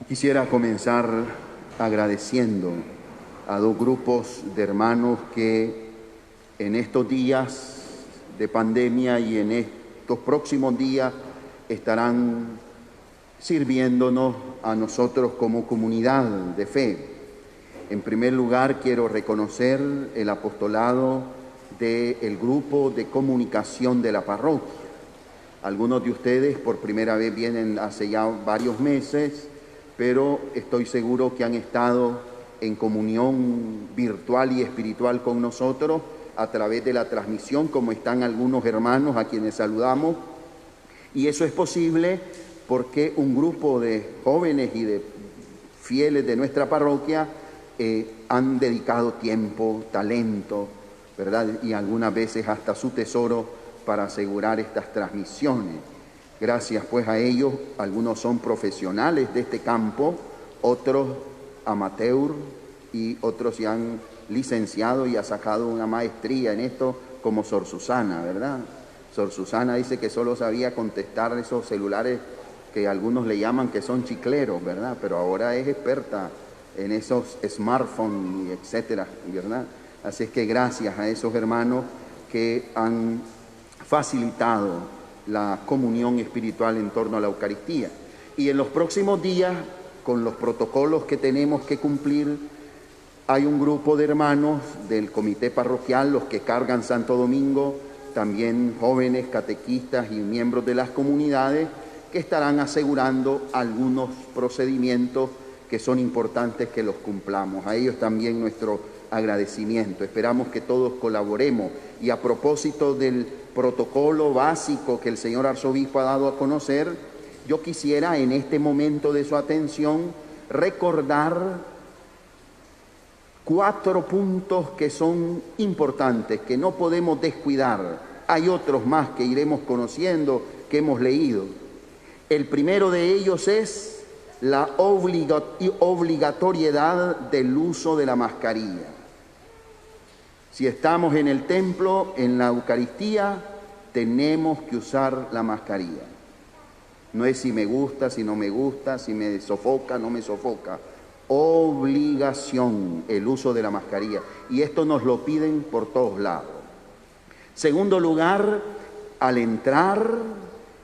Quisiera comenzar agradeciendo a dos grupos de hermanos que en estos días de pandemia y en estos próximos días estarán sirviéndonos a nosotros como comunidad de fe. En primer lugar, quiero reconocer el apostolado del grupo de comunicación de la parroquia. Algunos de ustedes por primera vez vienen hace ya varios meses, pero estoy seguro que han estado en comunión virtual y espiritual con nosotros a través de la transmisión, como están algunos hermanos a quienes saludamos. Y eso es posible porque un grupo de jóvenes y de fieles de nuestra parroquia han dedicado tiempo, talento, ¿verdad? Y algunas veces hasta su tesoro para asegurar estas transmisiones. Gracias pues a ellos, algunos son profesionales de este campo, otros amateur y otros se han licenciado y ha sacado una maestría en esto, como Sor Susana, ¿verdad? Sor Susana dice que solo sabía contestar esos celulares que algunos le llaman que son chicleros, ¿verdad? Pero ahora es experta en esos smartphones y etcétera, ¿verdad? Así es que gracias a esos hermanos que han facilitado la comunión espiritual en torno a la Eucaristía. Y en los próximos días, con los protocolos que tenemos que cumplir, hay un grupo de hermanos del comité parroquial, los que cargan Santo Domingo, también jóvenes, catequistas y miembros de las comunidades, que estarán asegurando algunos procedimientos que son importantes que los cumplamos. A ellos también nuestro agradecimiento. Esperamos que todos colaboremos. Y a propósito del protocolo básico que el señor arzobispo ha dado a conocer, yo quisiera en este momento de su atención recordar 4 puntos que son importantes, que no podemos descuidar. Hay otros más que iremos conociendo, que hemos leído. El primero de ellos es la obligatoriedad del uso de la mascarilla. Si estamos en el templo, en la Eucaristía, tenemos que usar la mascarilla. No es si me gusta, si no me gusta, si me sofoca, no me sofoca. Obligación el uso de la mascarilla. Y esto nos lo piden por todos lados. Segundo lugar, al entrar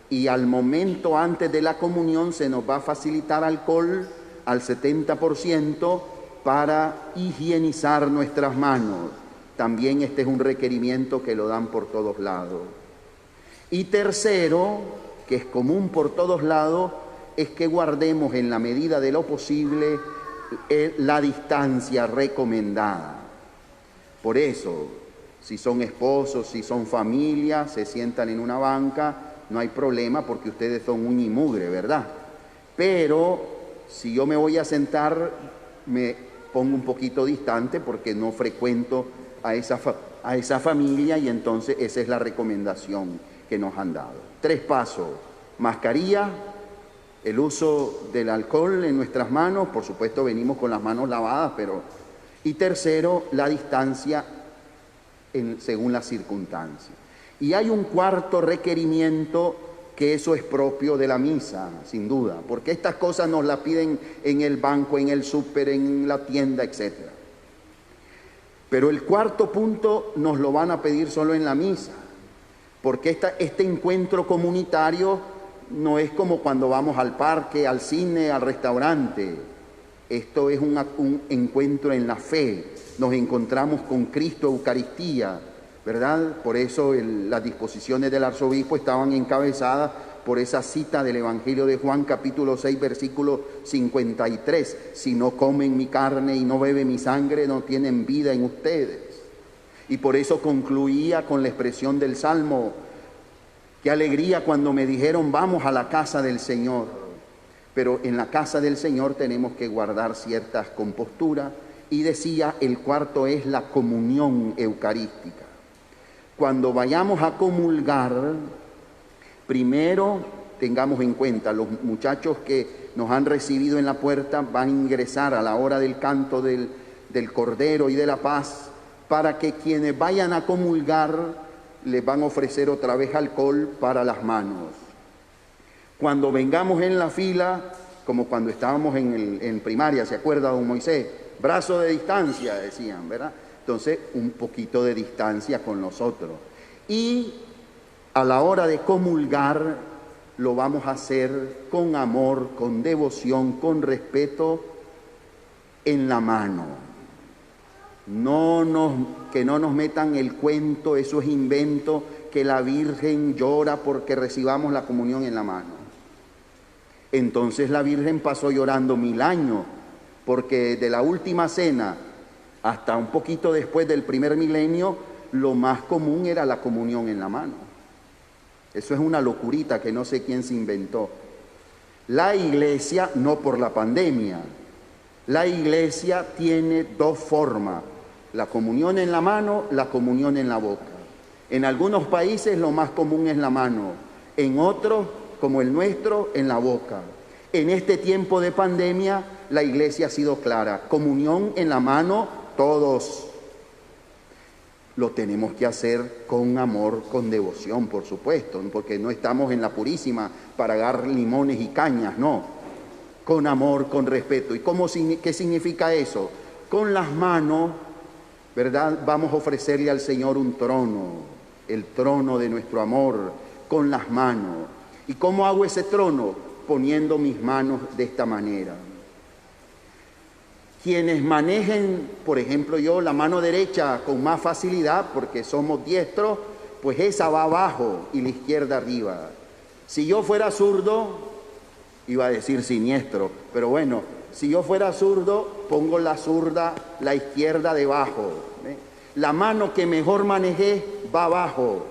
y al momento antes de la comunión se nos va a facilitar alcohol al 70% para higienizar nuestras manos. También este es un requerimiento que lo dan por todos lados. Y tercero, que es común por todos lados, es que guardemos en la medida de lo posible la distancia recomendada. Por eso, si son esposos, si son familia, se sientan en una banca, no hay problema porque ustedes son uña y mugre, ¿verdad? Pero si yo me voy a sentar, me pongo un poquito distante porque no frecuento a esa familia y entonces esa es la recomendación que nos han dado. 3 pasos: mascarilla, el uso del alcohol en nuestras manos, por supuesto venimos con las manos lavadas, y tercero, la distancia según las circunstancias. Y hay un cuarto requerimiento que eso es propio de la misa, sin duda, porque estas cosas nos las piden en el banco, en el súper, en la tienda, etcétera. Pero el cuarto punto nos lo van a pedir solo en la misa, porque este encuentro comunitario no es como cuando vamos al parque, al cine, al restaurante. Esto es un encuentro en la fe. Nos encontramos con Cristo, Eucaristía, ¿verdad? Por eso las disposiciones del arzobispo estaban encabezadas por esa cita del Evangelio de Juan, capítulo 6, versículo 53. Si no comen mi carne y no beben mi sangre, no tienen vida en ustedes. Y por eso concluía con la expresión del Salmo: qué alegría cuando me dijeron vamos a la casa del Señor. Pero en la casa del Señor tenemos que guardar ciertas composturas. Y decía, el cuarto es la comunión eucarística. Cuando vayamos a comulgar, primero tengamos en cuenta, los muchachos que nos han recibido en la puerta van a ingresar a la hora del canto del Cordero y de la Paz, para que quienes vayan a comulgar les van a ofrecer otra vez alcohol para las manos. Cuando vengamos en la fila, como cuando estábamos en primaria, ¿se acuerda, don Moisés? Brazo de distancia, decían, ¿verdad? Entonces, un poquito de distancia con nosotros. Y a la hora de comulgar, lo vamos a hacer con amor, con devoción, con respeto, en la mano. Que no nos metan el cuento, eso es invento, que la Virgen llora porque recibamos la comunión en la mano. Entonces la Virgen pasó llorando 1000 años, porque de la última cena hasta un poquito después del primer milenio, lo más común era la comunión en la mano. Eso es una locurita que no sé quién se inventó. La Iglesia, no por la pandemia, la Iglesia tiene 2 formas: la comunión en la mano, la comunión en la boca. En algunos países lo más común es la mano, en otros, como el nuestro, en la boca. En este tiempo de pandemia, la Iglesia ha sido clara: comunión en la mano, todos. Lo tenemos que hacer con amor, con devoción, por supuesto, porque no estamos en la Purísima para agarrar limones y cañas, no. Con amor, con respeto. ¿Y qué significa eso? Con las manos, ¿verdad? Vamos a ofrecerle al Señor un trono, el trono de nuestro amor, con las manos. ¿Y cómo hago ese trono? Poniendo mis manos de esta manera. Quienes manejen, por ejemplo yo, la mano derecha con más facilidad, porque somos diestros, pues esa va abajo y la izquierda arriba. Si yo fuera zurdo, iba a decir siniestro, pero bueno, si yo fuera zurdo, pongo la izquierda debajo. La mano que mejor manejé va abajo.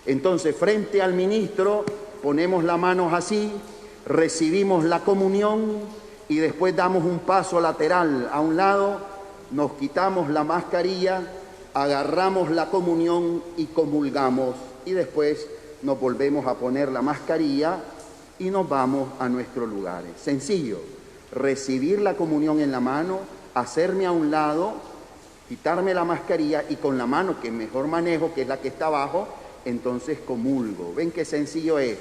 Entonces, frente al ministro, ponemos las manos así, recibimos la comunión y después damos un paso lateral a un lado, nos quitamos la mascarilla, agarramos la comunión y comulgamos, y después nos volvemos a poner la mascarilla y nos vamos a nuestros lugares. Sencillo, recibir la comunión en la mano, hacerme a un lado, quitarme la mascarilla y con la mano que mejor manejo, que es la que está abajo, entonces comulgo. ¿Ven qué sencillo es?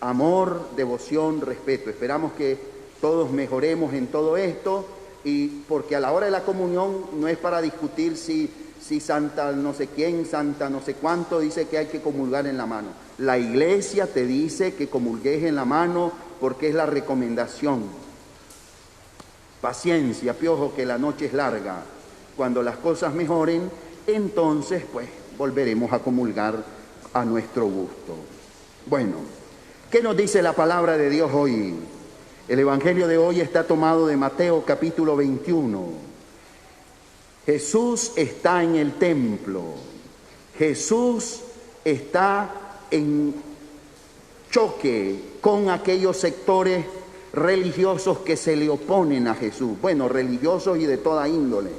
Amor, devoción, respeto. Esperamos que todos mejoremos en todo esto, y porque a la hora de la comunión no es para discutir si santa no sé quién, santa no sé cuánto dice que hay que comulgar en la mano. La Iglesia te dice que comulgues en la mano porque es la recomendación. Paciencia, piojo, que la noche es larga. Cuando las cosas mejoren, entonces pues volveremos a comulgar a nuestro gusto. Bueno, ¿qué nos dice la palabra de Dios hoy? El Evangelio de hoy está tomado de Mateo capítulo 21. Jesús está en el templo. Jesús está en choque con aquellos sectores religiosos que se le oponen a Jesús. Bueno, religiosos y de toda índole.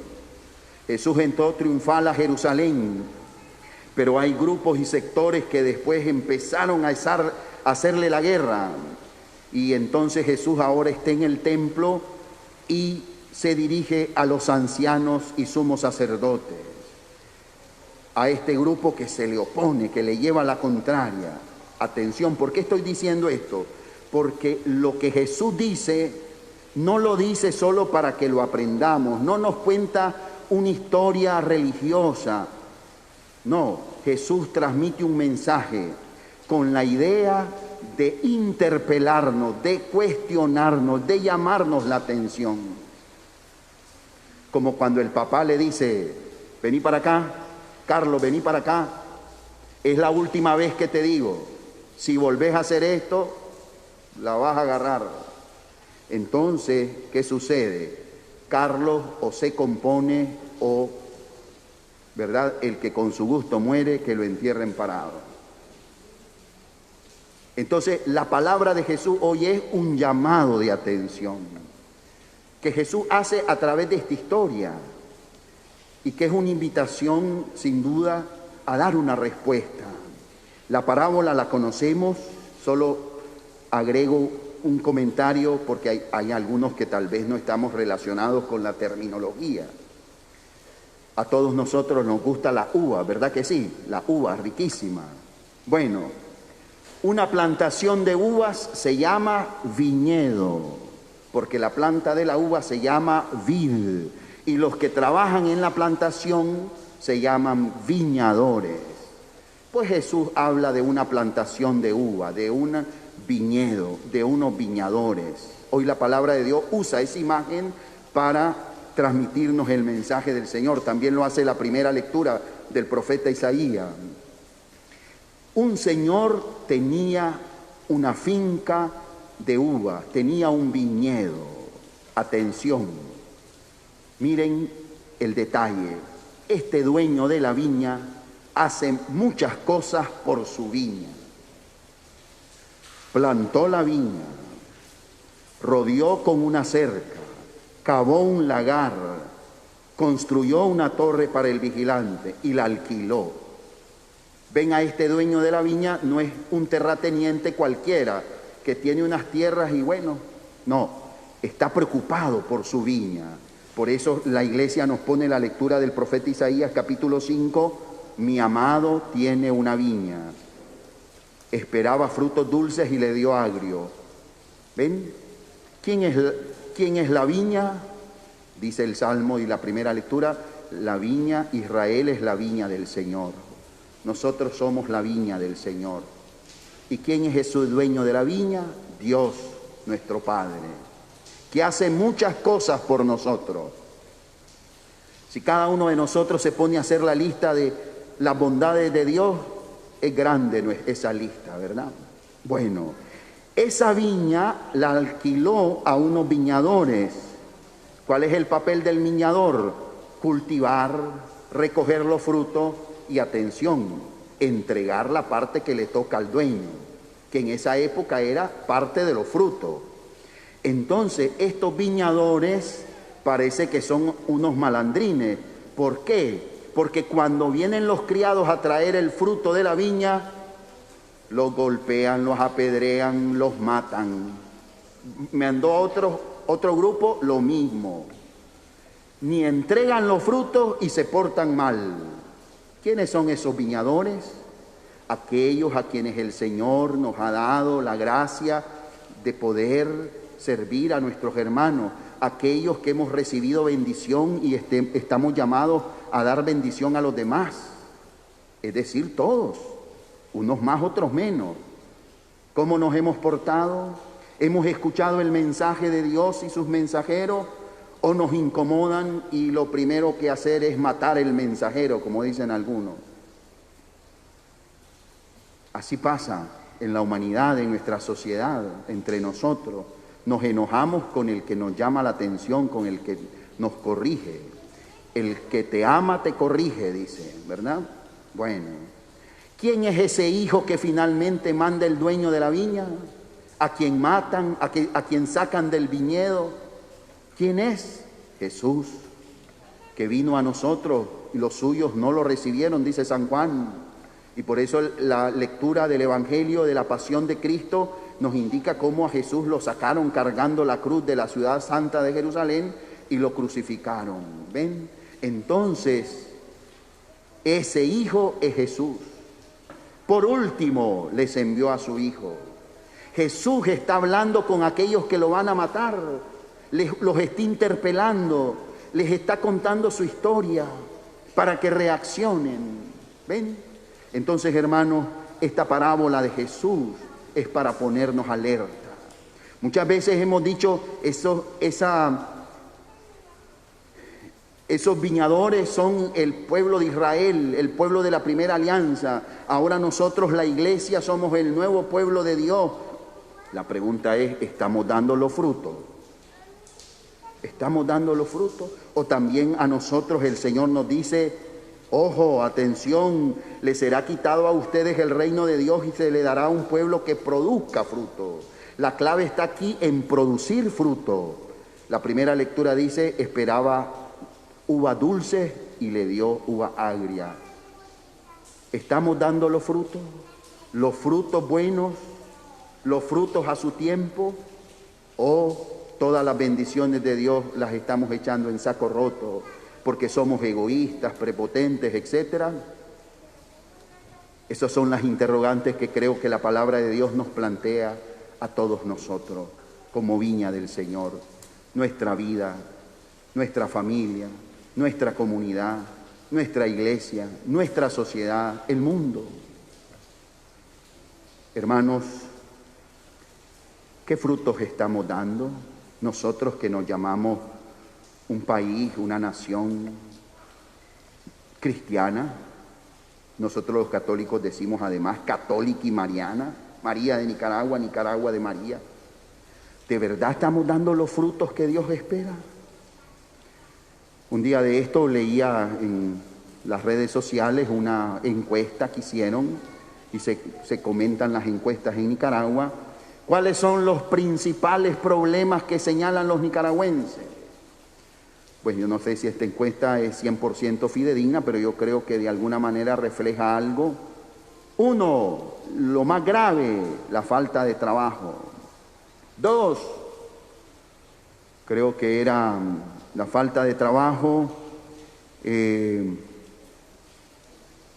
Jesús entró triunfal a Jerusalén, pero hay grupos y sectores que después empezaron a hacerle la guerra. Y entonces Jesús ahora está en el templo y se dirige a los ancianos y sumos sacerdotes, a este grupo que se le opone, que le lleva la contraria. Atención, ¿por qué estoy diciendo esto? Porque lo que Jesús dice, no lo dice solo para que lo aprendamos, no nos cuenta una historia religiosa. No, Jesús transmite un mensaje con la idea de interpelarnos, de cuestionarnos, de llamarnos la atención. Como cuando el papá le dice: vení para acá, Carlos, vení para acá, es la última vez que te digo, si volvés a hacer esto, la vas a agarrar. Entonces, ¿qué sucede? Carlos o se compone o, ¿verdad?, el que con su gusto muere, que lo entierren parado. Entonces, la palabra de Jesús hoy es un llamado de atención que Jesús hace a través de esta historia y que es una invitación, sin duda, a dar una respuesta. La parábola la conocemos, solo agrego un comentario porque hay algunos que tal vez no estamos relacionados con la terminología. A todos nosotros nos gusta la uva, ¿verdad que sí? La uva, riquísima. Bueno, una plantación de uvas se llama viñedo. porque la planta de la uva se llama vid y los que trabajan en la plantación se llaman viñadores. Pues Jesús habla de una plantación de uva, de un viñedo, de unos viñadores. Hoy la palabra de Dios usa esa imagen para transmitirnos el mensaje del Señor. También lo hace la primera lectura del profeta Isaías. Un señor tenía una finca de uva, tenía un viñedo. Atención, miren el detalle. Este dueño de la viña hace muchas cosas por su viña. Plantó la viña, rodeó con una cerca, cavó un lagar, construyó una torre para el vigilante y la alquiló. Ven, a este dueño de la viña no es un terrateniente cualquiera que tiene unas tierras y bueno, no, está preocupado por su viña. Por eso la iglesia nos pone la lectura del profeta Isaías capítulo 5, mi amado tiene una viña, esperaba frutos dulces y le dio agrio. ¿Ven? ¿Quién es la viña? Dice el Salmo y la primera lectura, la viña, Israel es la viña del Señor. Nosotros somos la viña del Señor. ¿Y quién es Jesús, dueño de la viña? Dios, nuestro Padre, que hace muchas cosas por nosotros. Si cada uno de nosotros se pone a hacer la lista de las bondades de Dios, es grande esa lista, ¿verdad? Bueno, esa viña la alquiló a unos viñadores. ¿Cuál es el papel del viñador? Cultivar, recoger los frutos y, atención, entregar la parte que le toca al dueño, que en esa época era parte de los frutos. Entonces, estos viñadores parece que son unos malandrines. ¿Por qué? Porque cuando vienen los criados a traer el fruto de la viña, los golpean, los apedrean, los matan. Mandó otro grupo, lo mismo. Ni entregan los frutos y se portan mal. ¿Quiénes son esos viñadores? Aquellos a quienes el Señor nos ha dado la gracia de poder servir a nuestros hermanos, aquellos que hemos recibido bendición y estamos llamados a dar bendición a los demás, es decir, todos, unos más, otros menos. ¿Cómo nos hemos portado? ¿Hemos escuchado el mensaje de Dios y sus mensajeros? ¿O nos incomodan y lo primero que hacer es matar el mensajero, como dicen algunos? Así pasa en la humanidad, en nuestra sociedad, entre nosotros. Nos enojamos con el que nos llama la atención, con el que nos corrige. El que te ama te corrige, dice, ¿verdad? Bueno, ¿quién es ese hijo que finalmente manda el dueño de la viña? ¿A quien matan? ¿A quien sacan del viñedo? ¿Quién es? Jesús, que vino a nosotros y los suyos no lo recibieron, dice San Juan. Y por eso la lectura del Evangelio de la Pasión de Cristo nos indica cómo a Jesús lo sacaron cargando la cruz de la ciudad santa de Jerusalén y lo crucificaron. ¿Ven? Entonces, ese hijo es Jesús. Por último, les envió a su hijo. Jesús está hablando con aquellos que lo van a matar, los está interpelando, les está contando su historia para que reaccionen. ¿Ven? Entonces, hermanos, esta parábola de Jesús es para ponernos alerta. Muchas veces hemos dicho, esos viñadores son el pueblo de Israel, el pueblo de la primera alianza. Ahora nosotros, la iglesia, somos el nuevo pueblo de Dios. La pregunta es, ¿estamos dando los frutos? ¿Estamos dando los frutos? ¿O también a nosotros el Señor nos dice, ojo, atención, le será quitado a ustedes el reino de Dios y se le dará a un pueblo que produzca fruto? La clave está aquí en producir fruto. La primera lectura dice, esperaba uva dulce y le dio uva agria. ¿Estamos dando los frutos buenos, los frutos a su tiempo, o todas las bendiciones de Dios las estamos echando en saco roto porque somos egoístas, prepotentes, etcétera? Esas son las interrogantes que creo que la palabra de Dios nos plantea a todos nosotros. como viña del Señor, nuestra vida, nuestra familia, nuestra comunidad, nuestra iglesia, nuestra sociedad, el mundo. Hermanos, ¿qué frutos estamos dando nosotros que nos llamamos un país, una nación cristiana? Nosotros los católicos decimos además católica y mariana, María de Nicaragua, Nicaragua de María. ¿De verdad estamos dando los frutos que Dios espera? Un día de esto leía en las redes sociales una encuesta que hicieron y se comentan las encuestas en Nicaragua. ¿Cuáles son los principales problemas que señalan los nicaragüenses? Pues yo no sé si esta encuesta es 100% fidedigna, pero yo creo que de alguna manera refleja algo. Uno, lo más grave, la falta de trabajo. Dos, creo que era la falta de trabajo,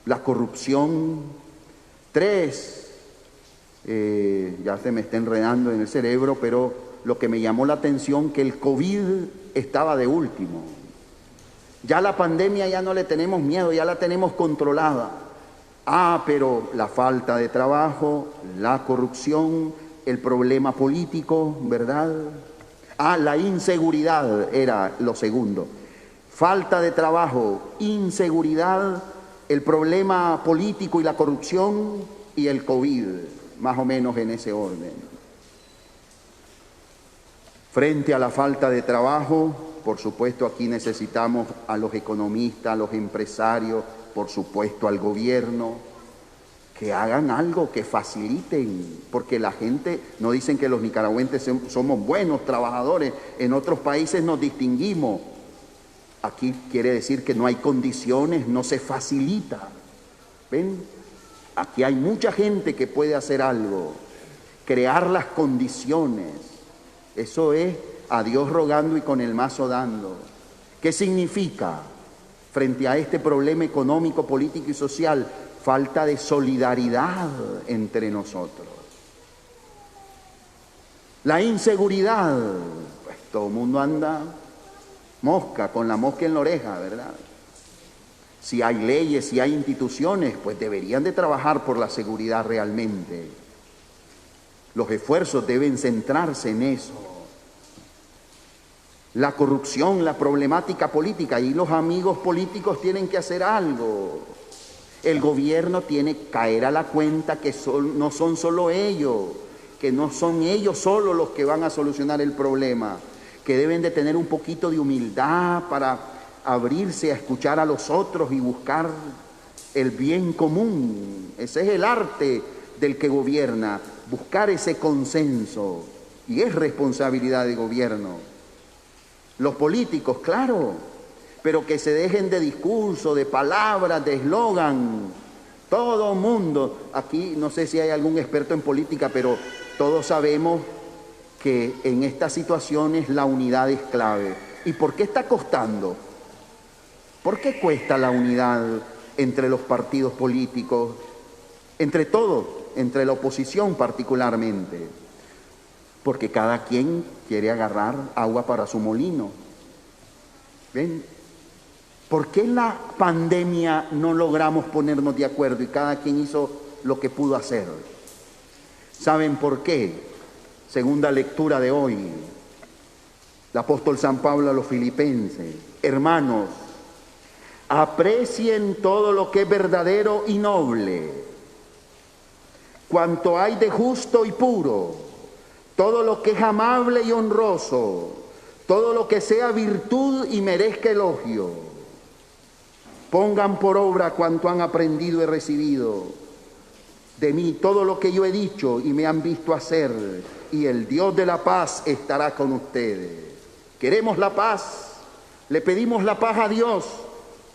la corrupción. Tres, ya se me está enredando en el cerebro, pero lo que me llamó la atención que el COVID estaba de último. Ya la pandemia ya no le tenemos miedo, ya la tenemos controlada. Pero la falta de trabajo, la corrupción, el problema político, ¿verdad? La inseguridad era lo segundo. Falta de trabajo, inseguridad, el problema político y la corrupción y el COVID, más o menos en ese orden. Frente a la falta de trabajo, por supuesto aquí necesitamos a los economistas, a los empresarios, por supuesto al gobierno, que hagan algo, que faciliten, porque la gente, no dicen que los nicaragüenses somos buenos trabajadores, en otros países nos distinguimos. Aquí quiere decir que no hay condiciones, no se facilita. ¿Ven? Aquí hay mucha gente que puede hacer algo, crear las condiciones. Eso es a Dios rogando y con el mazo dando. ¿Qué significa? Frente a este problema económico, político y social, falta de solidaridad entre nosotros. La inseguridad, pues todo el mundo anda mosca, con la mosca en la oreja, ¿verdad? Si hay leyes, si hay instituciones, pues deberían de trabajar por la seguridad realmente. Los esfuerzos deben centrarse en eso. La corrupción, la problemática política, y los amigos políticos tienen que hacer algo. El gobierno tiene que caer a la cuenta que no son solo ellos, que no son ellos solo los que van a solucionar el problema, que deben de tener un poquito de humildad para abrirse a escuchar a los otros y buscar el bien común. Ese es el arte del que gobierna, buscar ese consenso, y es responsabilidad del gobierno. Los políticos, claro, pero que se dejen de discurso, de palabras, de eslogan. Todo mundo, aquí no sé si hay algún experto en política, pero todos sabemos que en estas situaciones la unidad es clave. ¿Y por qué está costando? ¿Por qué cuesta la unidad entre los partidos políticos? Entre todos, entre la oposición particularmente. Porque cada quien quiere agarrar agua para su molino. ¿Ven? ¿Por qué en la pandemia no logramos ponernos de acuerdo y cada quien hizo lo que pudo hacer? ¿Saben por qué? Segunda lectura de hoy. El apóstol San Pablo a los filipenses. Hermanos, aprecien todo lo que es verdadero y noble, cuanto hay de justo y puro, todo lo que es amable y honroso, todo lo que sea virtud y merezca elogio. Pongan por obra cuanto han aprendido y recibido de mí, todo lo que yo he dicho y me han visto hacer, y el Dios de la paz estará con ustedes. ¿Queremos la paz? ¿Le pedimos la paz a Dios?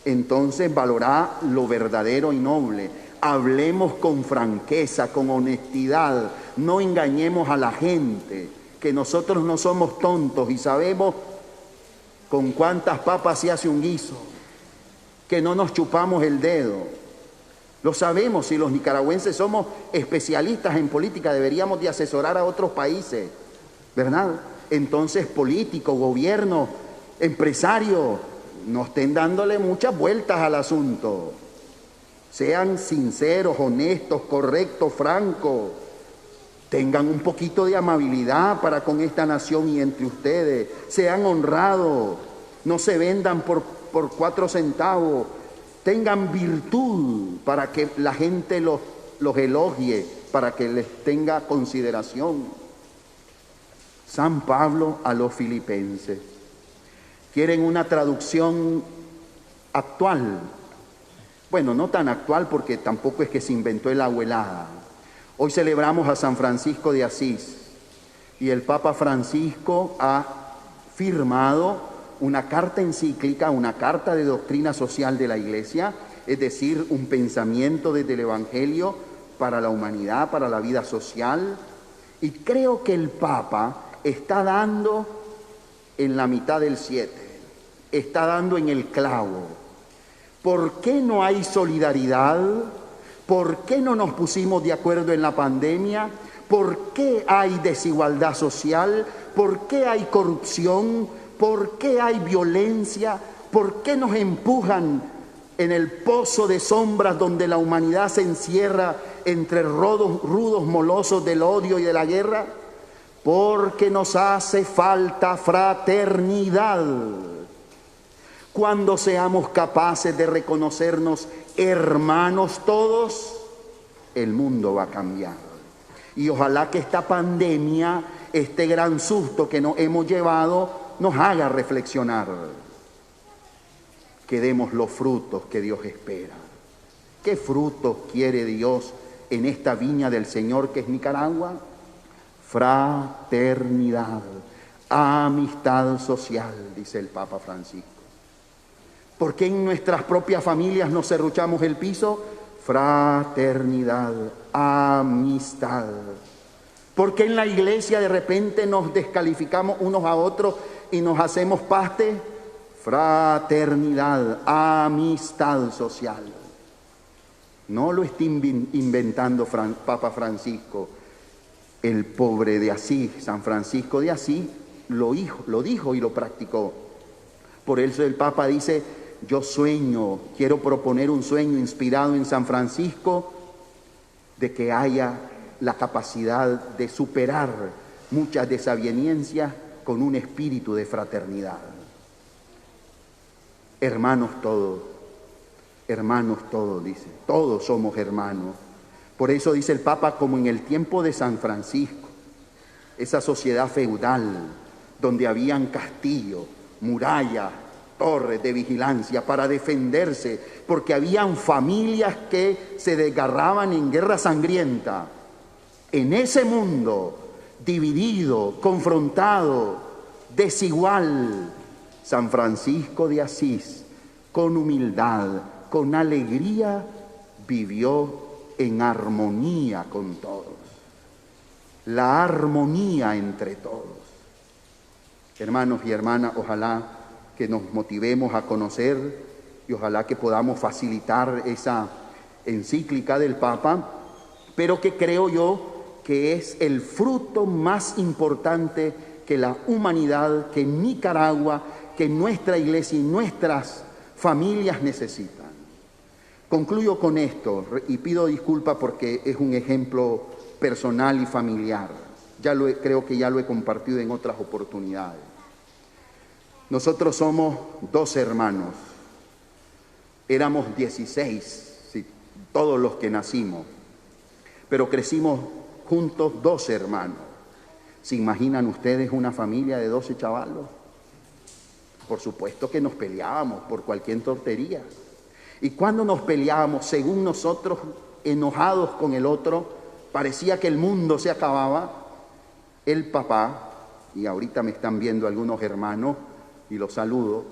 Entonces valorá lo verdadero y noble. Hablemos con franqueza, con honestidad, no engañemos a la gente, que nosotros no somos tontos y sabemos con cuántas papas se hace un guiso, que no nos chupamos el dedo. Lo sabemos, y los nicaragüenses somos especialistas en política, deberíamos de asesorar a otros países, ¿verdad? Entonces, político, gobierno, empresario, no estén dándole muchas vueltas al asunto. Sean sinceros, honestos, correctos, francos. Tengan un poquito de amabilidad para con esta nación y entre ustedes. Sean honrados. No se vendan por 4 centavos. Tengan virtud para que la gente los elogie, para que les tenga consideración. San Pablo a los filipenses. ¿Quieren una traducción actual? Bueno, no tan actual porque tampoco es que se inventó el agua helada. Hoy celebramos a San Francisco de Asís y el Papa Francisco ha firmado una carta encíclica, una carta de doctrina social de la Iglesia, es decir, un pensamiento desde el Evangelio para la humanidad, para la vida social. Y creo que el Papa está dando en la mitad del 7, está dando en el clavo. ¿Por qué no hay solidaridad? ¿Por qué no nos pusimos de acuerdo en la pandemia? ¿Por qué hay desigualdad social? ¿Por qué hay corrupción? ¿Por qué hay violencia? ¿Por qué nos empujan en el pozo de sombras donde la humanidad se encierra entre rudos molosos del odio y de la guerra? Porque nos hace falta fraternidad. Cuando seamos capaces de reconocernos hermanos todos, el mundo va a cambiar. Y ojalá que esta pandemia, este gran susto que nos hemos llevado, nos haga reflexionar. Que demos los frutos que Dios espera. ¿Qué frutos quiere Dios en esta viña del Señor que es Nicaragua? Fraternidad, amistad social, dice el Papa Francisco. ¿Por qué en nuestras propias familias nos serruchamos el piso? Fraternidad, amistad. ¿Por qué en la iglesia de repente nos descalificamos unos a otros y nos hacemos paste? Fraternidad, amistad social. No lo está inventando Papa Francisco. El pobre de Asís, San Francisco de Asís, lo dijo y lo practicó. Por eso el Papa dice: yo quiero proponer un sueño inspirado en San Francisco, de que haya la capacidad de superar muchas desavenencias con un espíritu de fraternidad. Hermanos todos, dice, todos somos hermanos. Por eso dice el Papa, como en el tiempo de San Francisco, esa sociedad feudal donde habían castillos, murallas, torres de vigilancia para defenderse, porque habían familias que se desgarraban en guerra sangrienta. En ese mundo dividido, confrontado, desigual, San Francisco de Asís, con humildad, con alegría, vivió en armonía con todos. La armonía entre todos. Hermanos y hermanas, ojalá que nos motivemos a conocer y ojalá que podamos facilitar esa encíclica del Papa, pero que creo yo que es el fruto más importante que la humanidad, que Nicaragua, que nuestra iglesia y nuestras familias necesitan. Concluyo con esto y pido disculpas porque es un ejemplo personal y familiar. Creo que ya lo he compartido en otras oportunidades. Nosotros somos 2 hermanos. Éramos 16, sí, todos los que nacimos, pero crecimos juntos 12 hermanos. ¿Se imaginan ustedes una familia de 12 chavalos? Por supuesto que nos peleábamos por cualquier tontería. Y cuando nos peleábamos, según nosotros, enojados con el otro, parecía que el mundo se acababa. El papá, y ahorita me están viendo algunos hermanos y los saludo,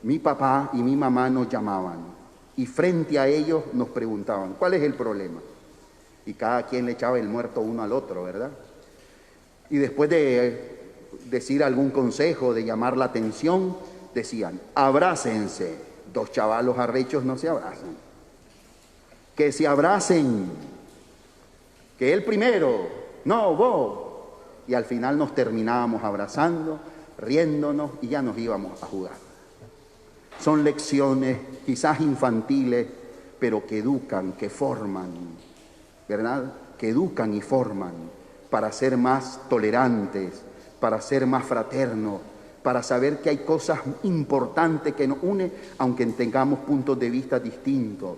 mi papá y mi mamá nos llamaban y frente a ellos nos preguntaban: ¿cuál es el problema? Y cada quien le echaba el muerto uno al otro, ¿verdad? Y después de decir algún consejo, de llamar la atención, decían: abrácense. 2 chavalos arrechos no se abrazan. Que se abracen. Que él primero. No, vos. y al final nos terminábamos abrazando, riéndonos y ya nos íbamos a jugar. Son lecciones quizás infantiles, pero que educan, que forman, ¿verdad? Que educan y forman para ser más tolerantes, para ser más fraternos, para saber que hay cosas importantes que nos unen, aunque tengamos puntos de vista distintos.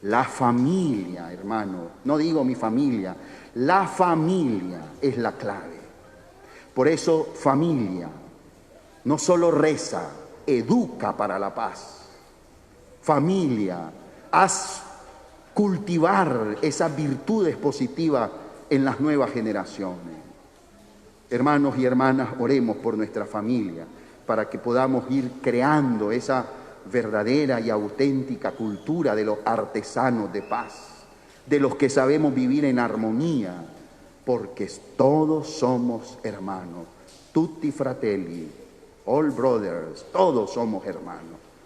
La familia, hermano, no digo mi familia, la familia es la clave. Por eso, familia, no solo reza, educa para la paz. Familia, haz cultivar esas virtudes positivas en las nuevas generaciones. Hermanos y hermanas, oremos por nuestra familia para que podamos ir creando esa verdadera y auténtica cultura de los artesanos de paz, de los que sabemos vivir en armonía, porque todos somos hermanos, tutti fratelli, all brothers, todos somos hermanos.